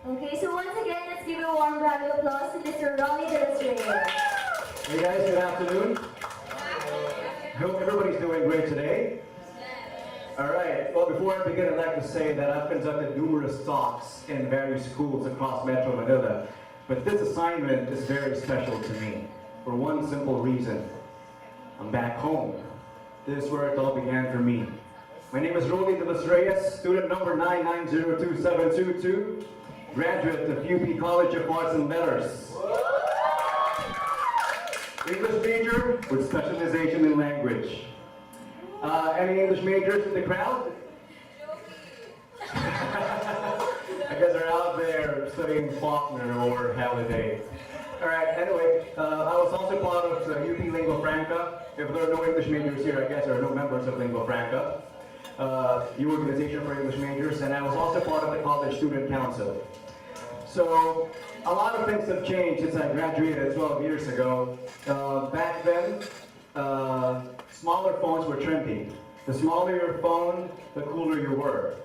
Okay, so once again, let's give a warm round of applause to Mr. Ronnie De Los Reyes. Hey guys, good afternoon. Hope everybody's doing great today. Alright, well before I begin I'd like to say that I've conducted numerous talks in various schools across Metro Manila, but this assignment is very special to me for one simple reason. I'm back home. This is where it all began for me. My name is Ronnie De Los Reyes, student number 9902722, graduate of UP College of Arts and Letters. English major with specialization in language. Any English majors in the crowd? I guess they're out there studying Faulkner or Halliday. Alright, anyway, I was also part of UP Lingua Franca. If there are no English majors here, I guess there are no members of Lingua Franca, the organization for English majors, and I was also part of the College Student Council. So, a lot of things have changed since I graduated 12 years ago. Back then, smaller phones were trendy. The smaller your phone, the cooler you were.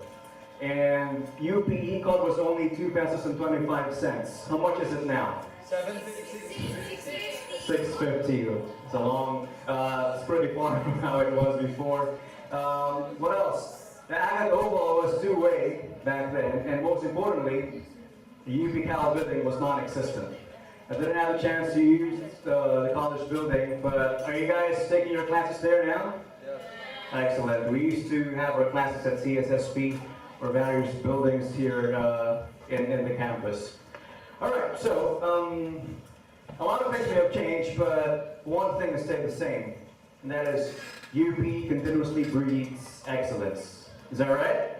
And UP E-code was only 2 pesos and 25 cents. How much is it now? 650. It's a long, it's pretty far from how it was before. What else? The Agad Oval was two-way back then, and most importantly, the UP Cal building was non-existent. I didn't have a chance to use the college building, but are you guys taking your classes there now? Yeah. Excellent. We used to have our classes at CSSP or various buildings here in the campus. All right, so a lot of things may have changed, but one thing has stayed the same, and that is UP continuously breeds excellence. Is that right?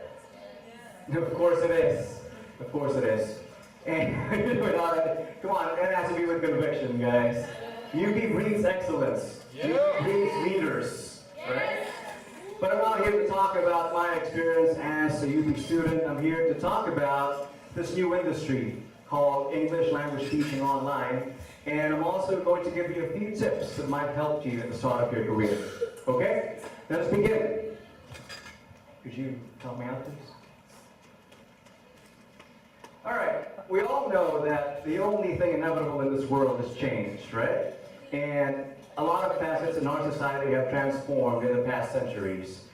Yeah. Of course it is. Of course it is. And come on, it has to be with conviction, guys. UP breeds excellence. UP breeds leaders, right? But I'm not here to talk about my experience as a UP student. I'm here to talk about this new industry called English Language Teaching Online. And I'm also going to give you a few tips that might help you at the start of your career. Okay? Let's begin. Could you help me out, please? All right, we all know that the only thing inevitable in this world is change, right? And a lot of facets in our society have transformed in the past centuries.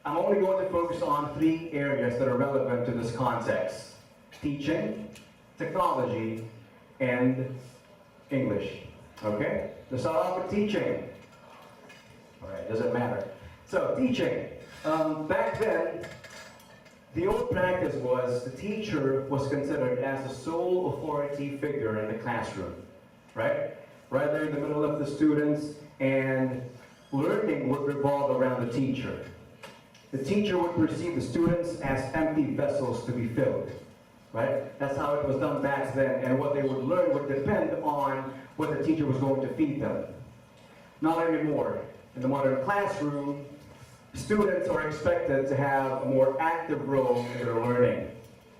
I'm only going to focus on 3 areas that are relevant to this context: teaching, technology, and English. Okay? Let's start off with teaching. All right, doesn't matter. So, teaching. Back then, the old practice was the teacher was considered as the sole authority figure in the classroom, right? Right there in the middle of the students, and learning would revolve around the teacher. The teacher would perceive the students as empty vessels to be filled, right? That's how it was done back then, and what they would learn would depend on what the teacher was going to feed them. Not anymore. In the modern classroom, students are expected to have a more active role in their learning,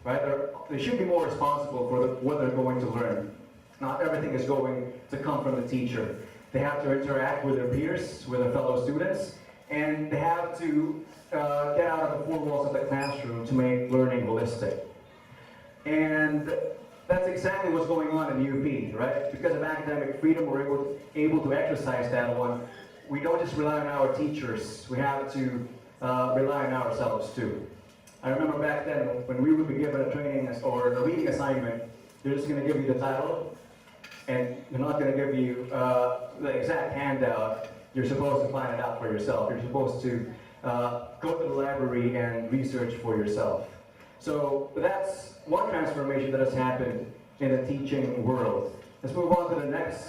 right? They should be more responsible for what they're going to learn. Not everything is going to come from the teacher. They have to interact with their peers, with their fellow students, and they have to get out of the 4 walls of the classroom to make learning holistic. And that's exactly what's going on in UP, right? Because of academic freedom, we're able to exercise that one. We don't just rely on our teachers, we have to rely on ourselves too. I remember back then when we would be given a training or a reading assignment, they're just going to give you the title, and they're not going to give you the exact handout. You're supposed to find it out for yourself. You're supposed to go to the library and research for yourself. So that's one transformation that has happened in the teaching world. Let's move on to the next.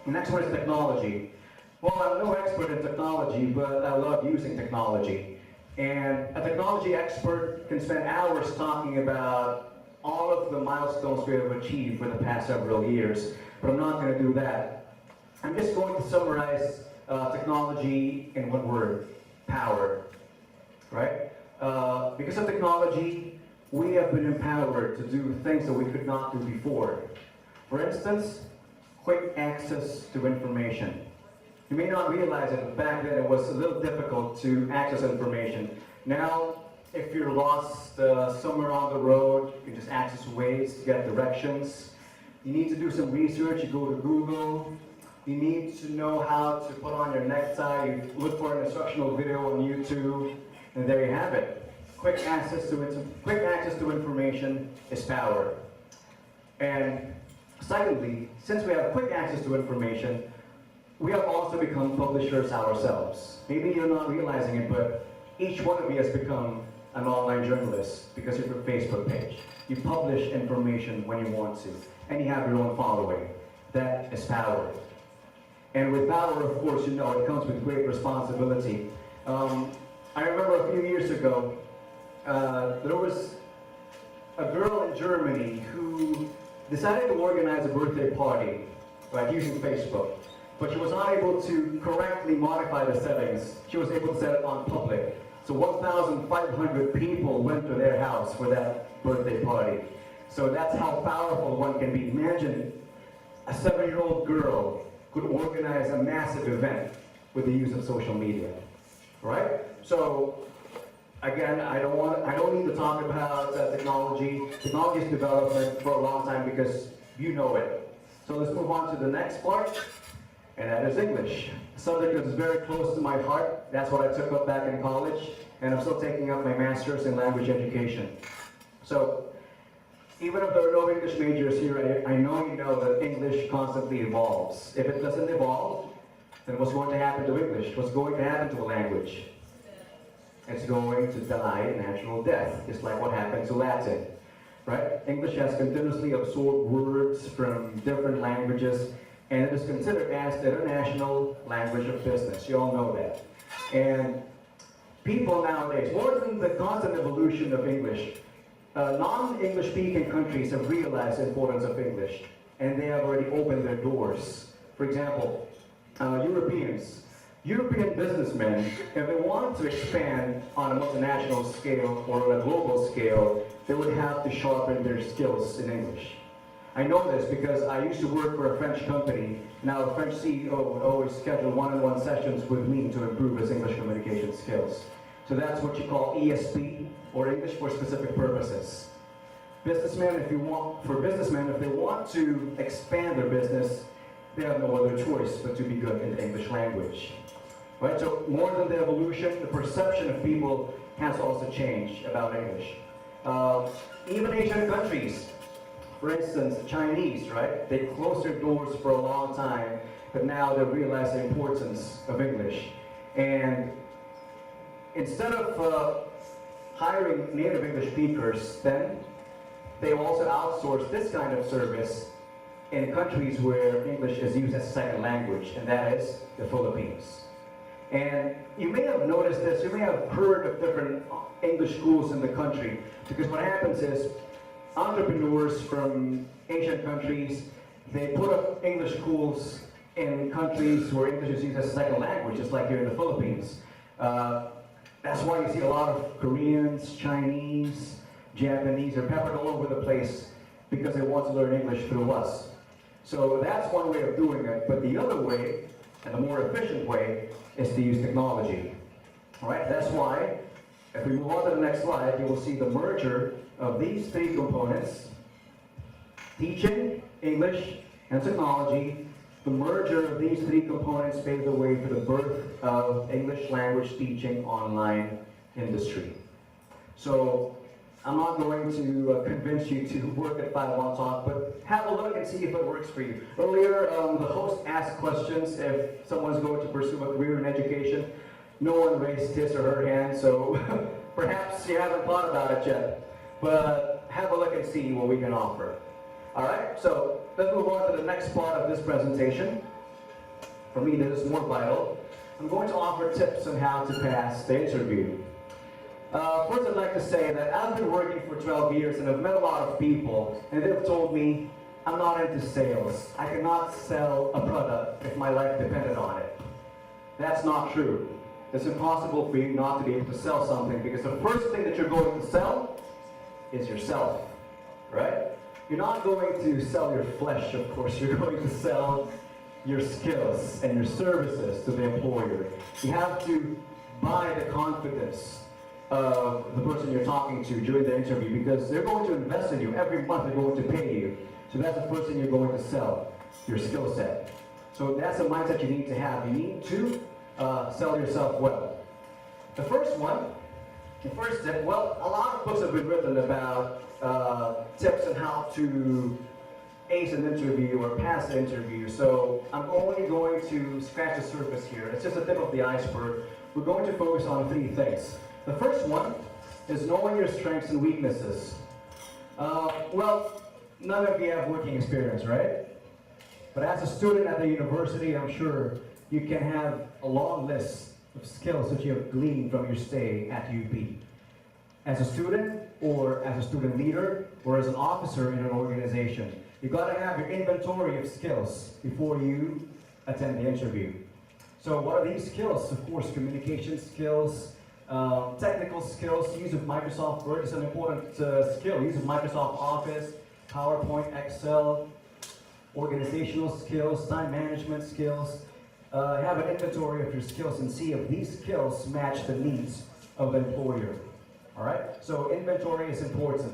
The next one is technology. Well, I'm no expert in technology, but I love using technology. And a technology expert can spend hours talking about all of the milestones we have achieved for the past several years, but I'm not going to do that. I'm just going to summarize technology in one word: power, right? Because of technology, we have been empowered to do things that we could not do before. For instance, quick access to information. You may not realize it, but back then it was a little difficult to access information. Now, if you're lost somewhere on the road, you can just access Waze to get directions. You need to do some research, you go to Google. You need to know how to put on your necktie, you look for an instructional video on YouTube, and there you have it. Quick access to information is power. And secondly, since we have quick access to information, we have also become publishers ourselves. Maybe you're not realizing it, but each one of you has become an online journalist because of your Facebook page. You publish information when you want to, and you have your own following. That is power. And with power, of course, you know, it comes with great responsibility. I remember a few years ago, there was a girl in Germany who decided to organize a birthday party, right, using Facebook. But she was not able to correctly modify the settings. She was able to set it on public. So 1,500 people went to their house for that birthday party. So that's how powerful one can be. Imagine a 7-year-old girl could organize a massive event with the use of social media, right? So again, I don't need to talk about technology. Technology's development for a long time because you know it. So let's move on to the next part, and that is English. A subject that is very close to my heart. That's what I took up back in college, and I'm still taking up my master's in language education. So even if there are no English majors here, I know you know that English constantly evolves. If it doesn't evolve, then what's going to happen to English? What's going to happen to a language? It's going to die a natural death, just like what happened to Latin, right? English has continuously absorbed words from different languages, and it is considered as the international language of business. You all know that. And people nowadays, more than the constant evolution of English, non-English speaking countries have realized the importance of English, and they have already opened their doors. For example, European businessmen, if they wanted to expand on a multinational scale or on a global scale, they would have to sharpen their skills in English. I know this because I used to work for a French company. Now, a French CEO would always schedule one-on-one sessions with me to improve his English communication skills. So that's what you call ESP, or English for specific purposes. Businessmen, if they want to expand their business, they have no other choice but to be good in the English language. Right? So more than the evolution, the perception of people has also changed about English. Even Asian countries, for instance, Chinese, right? They closed their doors for a long time, but now they realize the importance of English. And instead of hiring native English speakers, then they also outsource this kind of service in countries where English is used as a second language, and that is the Philippines. And you may have noticed this, you may have heard of different English schools in the country, because what happens is entrepreneurs from Asian countries, they put up English schools in countries where English is used as a second language, just like here in the Philippines. That's why you see a lot of Koreans, Chinese, Japanese are peppered all over the place because they want to learn English through us. So that's one way of doing it, but the other way, and the more efficient way, is to use technology. All right, that's why, if we move on to the next slide, you will see the merger of these three components: teaching, English, and technology. The merger of these three components paved the way for the birth of English language teaching online industry. So I'm not going to convince you to work at 5-1 Talk, but have a look and see if it works for you. Earlier, the host asked questions if someone's going to pursue a career in education. No one raised his or her hand, so perhaps you haven't thought about it yet. But have a look and see what we can offer. All right, so let's move on to the next part of this presentation. For me, this is more vital. I'm going to offer tips on how to pass the interview. First, I'd like to say that I've been working for 12 years and I've met a lot of people, and they've told me, I'm not into sales. I cannot sell a product if my life depended on it. That's not true. It's impossible for you not to be able to sell something, because the first thing that you're going to sell is yourself, right? You're not going to sell your flesh, of course. You're going to sell your skills and your services to the employer. You have to buy the confidence of the person you're talking to during the interview because they're going to invest in you. Every month they're going to pay you. So that's the first thing you're going to sell, your skill set. So that's the mindset you need to have. You need to sell yourself well. The first tip, well, a lot of books have been written about tips on how to ace an interview or pass the interview. So I'm only going to scratch the surface here. It's just the tip of the iceberg. We're going to focus on 3 things. The first one is knowing your strengths and weaknesses. Well, none of you have working experience, right? But as a student at the university, I'm sure you can have a long list of skills that you have gleaned from your stay at UP. As a student, or as a student leader, or as an officer in an organization, you got to have your inventory of skills before you attend the interview. So what are these skills? Of course, communication skills, technical skills, use of Microsoft Word is an important skill. Use of Microsoft Office, PowerPoint, Excel, organizational skills, time management skills. Have an inventory of your skills and see if these skills match the needs of the employer. All right? So inventory is important.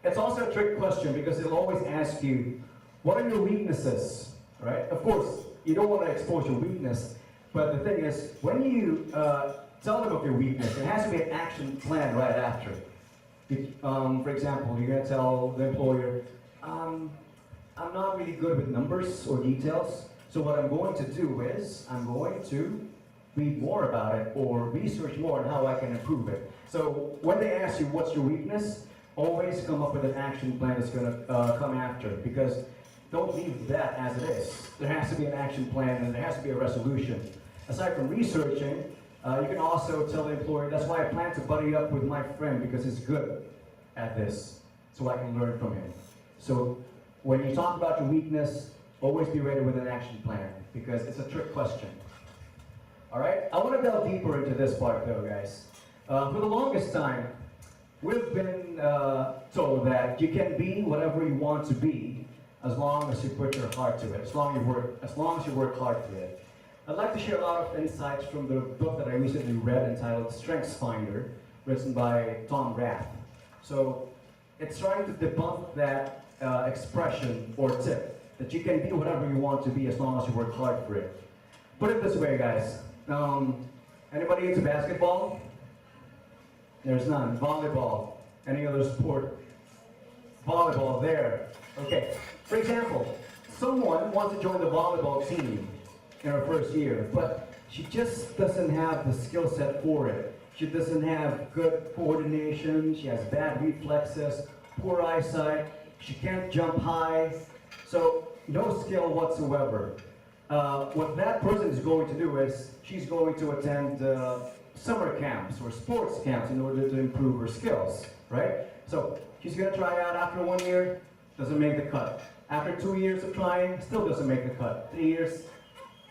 It's also a trick question because it'll always ask you, what are your weaknesses? Right? Of course, you don't want to expose your weakness, but the thing is, when you tell them of your weakness, there has to be an action plan right after. For example, you're going to tell the employer, I'm not really good with numbers or details, so what I'm going to do is I'm going to read more about it or research more on how I can improve it. So when they ask you what's your weakness, always come up with an action plan that's going to come after, because don't leave that as it is. There has to be an action plan and there has to be a resolution. Aside from researching, you can also tell the employer, that's why I plan to buddy up with my friend because he's good at this, so I can learn from him. So when you talk about your weakness, always be ready with an action plan because it's a trick question. All right? I want to delve deeper into this part though, guys. For the longest time, we've been told that you can be whatever you want to be as long as you put your heart to it, as long as you work hard for it. I'd like to share a lot of insights from the book that I recently read entitled Strengths Finder, written by Tom Rath. So it's trying to debunk that expression or tip that you can be whatever you want to be as long as you work hard for it. Put it this way, guys. Anybody into basketball? There's none. Volleyball. Any other sport? Volleyball, there. Okay. For example, someone wants to join the volleyball team in her first year, but she just doesn't have the skill set for it. She doesn't have good coordination, she has bad reflexes, poor eyesight, she can't jump high, so no skill whatsoever. What that person is going to do is she's going to attend summer camps or sports camps in order to improve her skills, right? So she's going to try out after 1 year, doesn't make the cut. After 2 years of trying, still doesn't make the cut. 3 years,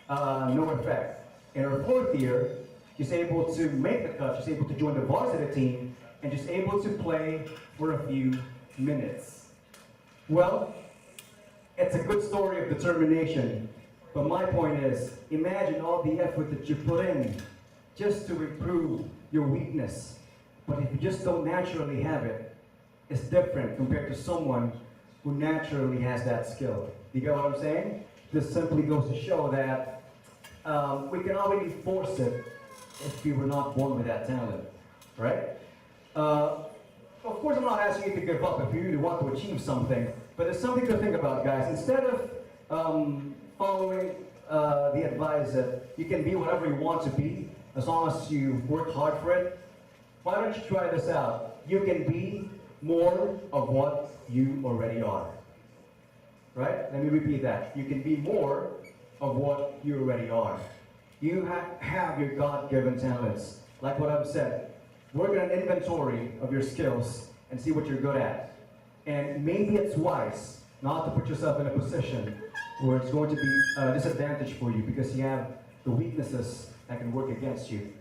no effect. In her 4th year, she's able to make the cut, she's able to join the varsity team, and she's able to play for a few minutes. Well, it's a good story of determination, but my point is, imagine all the effort that you put in just to improve your weakness. But if you just don't naturally have it, it's different compared to someone who naturally has that skill. You get what I'm saying? This simply goes to show that we can already force it if we were not born with that talent, right? Of course, I'm not asking you to give up if you really want to achieve something, but it's something to think about, guys. Instead of following the advice that you can be whatever you want to be as long as you work hard for it, why don't you try this out? You can be more of what you already are. Right? Let me repeat that. You can be more of what you already are. You have your God-given talents. Like what I've said, work on an inventory of your skills and see what you're good at. And maybe it's wise not to put yourself in a position where it's going to be a disadvantage for you because you have the weaknesses that can work against you.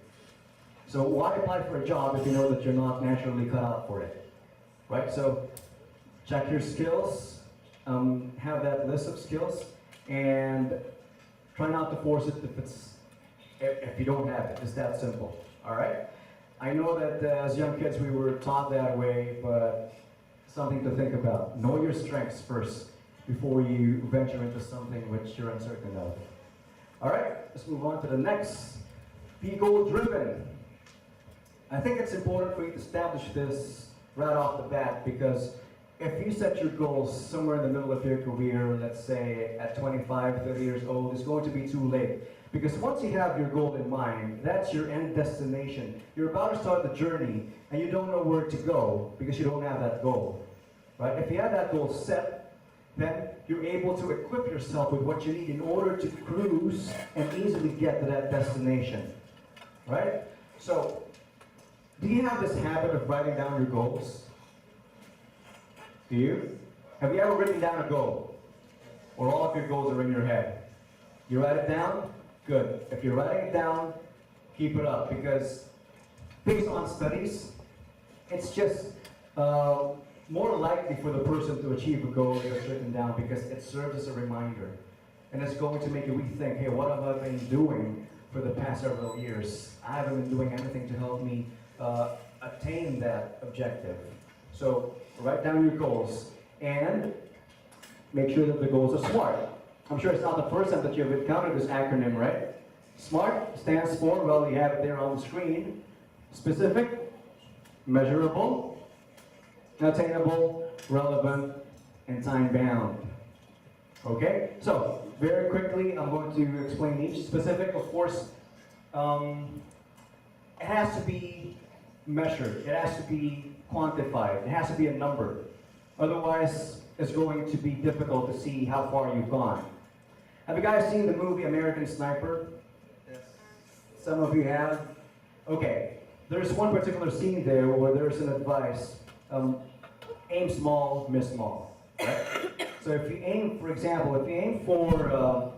So why apply for a job if you know that you're not naturally cut out for it? Right? So check your skills, have that list of skills, and try not to force it if you don't have it. It's that simple. All right? I know that as young kids we were taught that way, but something to think about. Know your strengths first before you venture into something which you're uncertain of. All right, let's move on to the next. Be goal-driven. I think it's important for you to establish this right off the bat because if you set your goals somewhere in the middle of your career, let's say at 25, 30 years old, it's going to be too late. Because once you have your goal in mind, that's your end destination. You're about to start the journey and you don't know where to go because you don't have that goal. Right? If you have that goal set, then you're able to equip yourself with what you need in order to cruise and easily get to that destination. Right? So, do you have this habit of writing down your goals? Do you? Have you ever written down a goal? Or all of your goals are in your head? You write it down? Good. If you're writing it down, keep it up because based on studies, it's just more likely for the person to achieve a goal that's written down because it serves as a reminder. And it's going to make you rethink, hey, what have I been doing for the past several years? I haven't been doing anything to help me attain that objective. So write down your goals and make sure that the goals are SMART. I'm sure it's not the first time that you've encountered this acronym, right? SMART stands for, well, you have it there on the screen. Specific, measurable, attainable, relevant, and time-bound. Okay? So, very quickly, I'm going to explain each. Specific, of course, it has to be measured. It has to be quantified. It has to be a number. Otherwise, it's going to be difficult to see how far you've gone. Have you guys seen the movie American Sniper? Yes. Some of you have? Okay. There's one particular scene there where there's an advice, aim small, miss small. Right? So if you aim, for example, if you aim for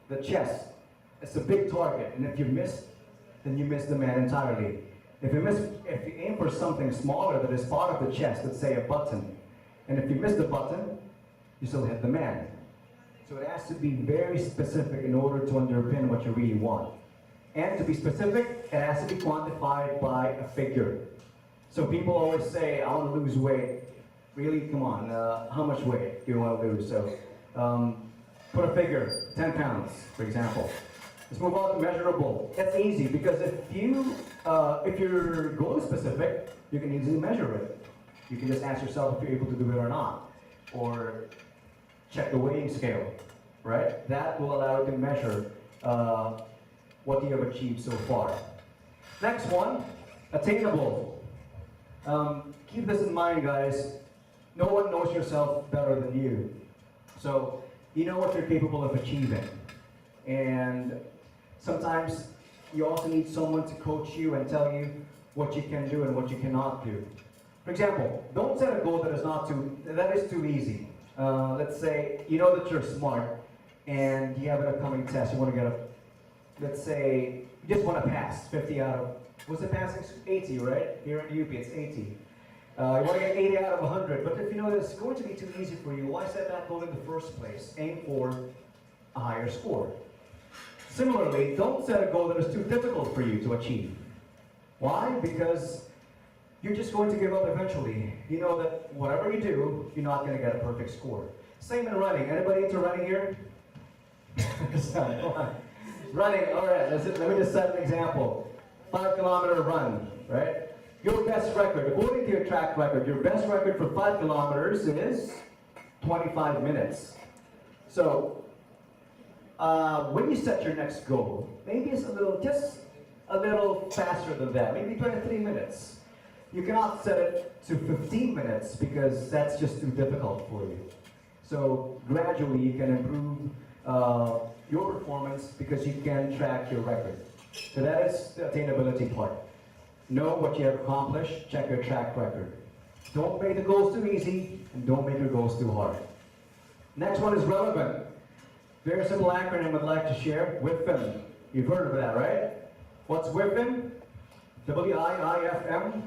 the chest, it's a big target, and if you miss, then you miss the man entirely. If you aim for something smaller that is part of the chest, let's say a button, and if you miss the button, you still hit the man. So it has to be very specific in order to underpin what you really want. And to be specific, it has to be quantified by a figure. So people always say, I want to lose weight. Really, come on, how much weight do you want to lose? So put a figure, 10 pounds, for example. Let's move on to measurable. That's easy because if your goal is specific, you can easily measure it. You can just ask yourself if you're able to do it or not. Or check the weighing scale, right? That will allow you to measure what you have achieved so far. Next one, attainable. Keep this in mind, guys. No one knows yourself better than you. So you know what you're capable of achieving. And sometimes you also need someone to coach you and tell you what you can do and what you cannot do. For example, don't set a goal that is too easy. Let's say you know that you're smart and you have an upcoming test. You want to get let's say you just want to pass 50 out of, what's the passing? 80, right? Here at UP, it's 80. You want to get 80 out of 100, but if you know that it's going to be too easy for you, why set that goal in the first place? Aim for a higher score. Similarly, don't set a goal that is too difficult for you to achieve. Why? Because you're just going to give up eventually. You know that whatever you do, you're not going to get a perfect score. Same in running. Anybody into running here? Running, all right, let me just set an example. 5-kilometer run, right? Your best record, according to your track record, your best record for 5 kilometers is 25 minutes. So, when you set your next goal, maybe it's just a little faster than that, maybe 23 minutes. You cannot set it to 15 minutes because that's just too difficult for you. So gradually you can improve your performance because you can track your record. So that is the attainability part. Know what you have accomplished, check your track record. Don't make the goals too easy and don't make your goals too hard. Next one is relevant. Very simple acronym I'd like to share, WIFM. You've heard of that, right? What's WIFM? WIIFM.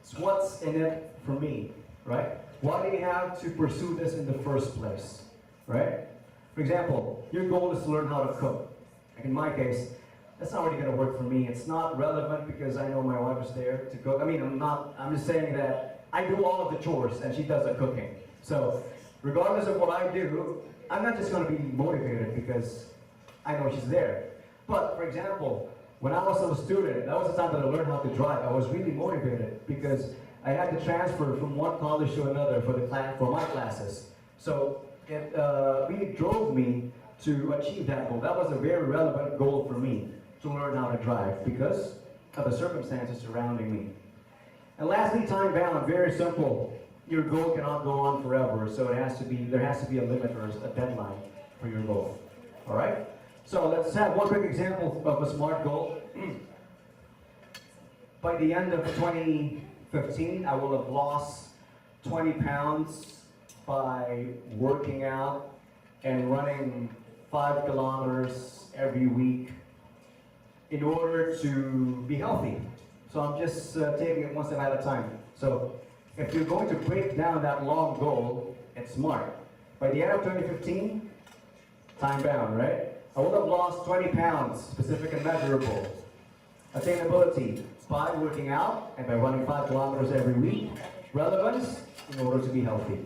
It's what's in it for me, right? Why do you have to pursue this in the first place, right? For example, your goal is to learn how to cook. Like in my case, that's not really gonna work for me. It's not relevant because I know my wife is there to cook. I mean, I'm just saying that I do all of the chores and she does the cooking. So, regardless of what I do, I'm not just gonna be motivated because I know she's there. But, for example, when I was a student, that was the time that I learned how to drive. I was really motivated because I had to transfer from one college to another for my classes. So it really drove me to achieve that goal. That was a very relevant goal for me, to learn how to drive because of the circumstances surrounding me. And lastly, time bound, very simple. Your goal cannot go on forever, so there has to be a limit or a deadline for your goal. All right? So let's have one quick example of a SMART goal. By the end of 2015, I will have lost 20 pounds by working out and running 5 kilometers every week in order to be healthy. So I'm just taking it one step at a time. So if you're going to break down that long goal, it's SMART. By the end of 2015, time bound, right? I would have lost 20 pounds, specific and measurable. Attainability, by working out and by running 5 kilometers every week. Relevance, in order to be healthy.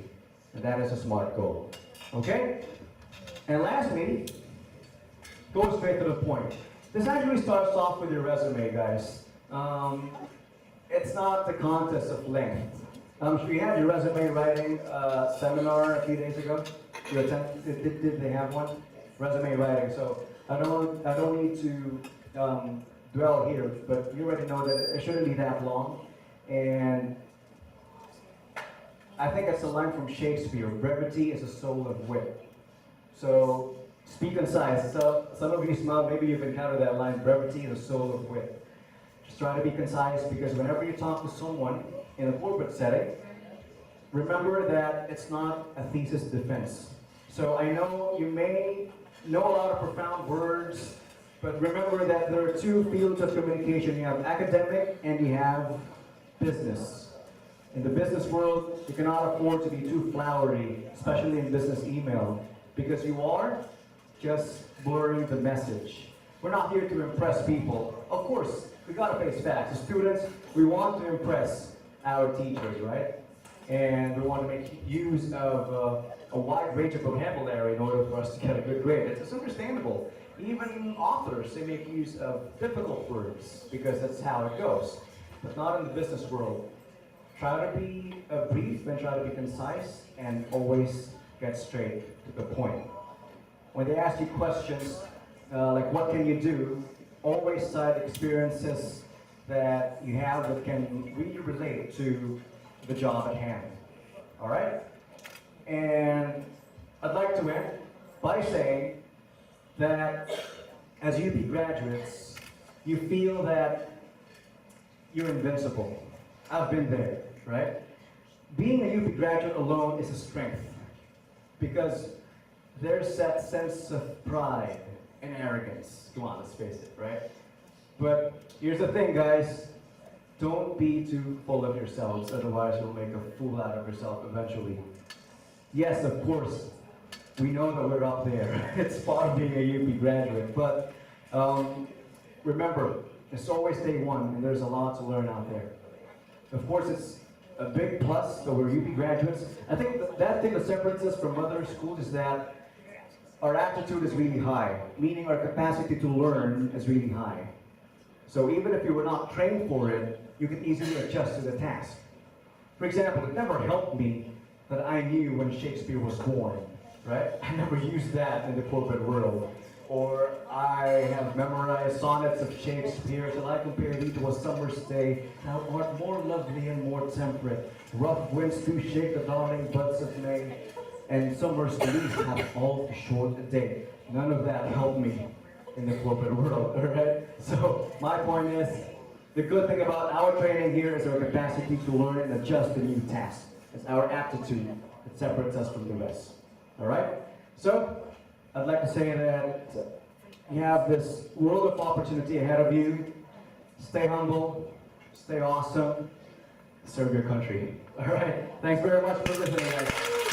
And that is a SMART goal. Okay? And lastly, go straight to the point. This actually starts off with your resume, guys. It's not the contest of length. You had your resume writing seminar a few days ago. You attended, did they have one? Resume writing. So I don't need to dwell here, but you already know that it shouldn't be that long. And I think it's a line from Shakespeare: brevity is the soul of wit. So speak concise. So some of you smile, maybe you've encountered that line: brevity is the soul of wit. Just try to be concise, because whenever you talk to someone in a corporate setting, remember that it's not a thesis defense. So I know you may know a lot of profound words, but remember that there are two fields of communication. You have academic and you have business. In the business world, you cannot afford to be too flowery, especially in business email, because you are just blurring the message. We're not here to impress people. Of course, we gotta face facts. As students, we want to impress our teachers, right? And we want to make use of a wide range of vocabulary in order for us to get a good grade. It's understandable. Even authors, they make use of difficult words because that's how it goes. But not in the business world. Try to be brief and try to be concise, and always get straight to the point. When they ask you questions like what can you do, always cite experiences that you have that can really relate to the job at hand. All right? And I'd like to end by saying that as UP graduates, you feel that you're invincible. I've been there, right? Being a UP graduate alone is a strength, because there's that sense of pride and arrogance. Come on, let's face it, right? But here's the thing, guys. Don't be too full of yourselves, otherwise you'll make a fool out of yourself eventually. Yes, of course, we know that we're up there. It's part of being a UP graduate, but remember, it's always day one, and there's a lot to learn out there. Of course, it's a big plus that we're UP graduates. I think that thing that separates us from other schools is that our aptitude is really high, meaning our capacity to learn is really high. So even if you were not trained for it, you can easily adjust to the task. For example, it never helped me that I knew when Shakespeare was born, right? I never used that in the corporate world. Or I have memorized sonnets of Shakespeare till I compare thee to a summer's day. Thou art more lovely and more temperate. Rough winds do shake the darling buds of May, and summer's leaves have all too short a day. None of that helped me in the corporate world, all right? So my point is, the good thing about our training here is our capacity to learn and adjust to new tasks. It's our aptitude that separates us from the rest, all right? So I'd like to say that you have this world of opportunity ahead of you. Stay humble, stay awesome, serve your country. All right, thanks very much for listening, guys.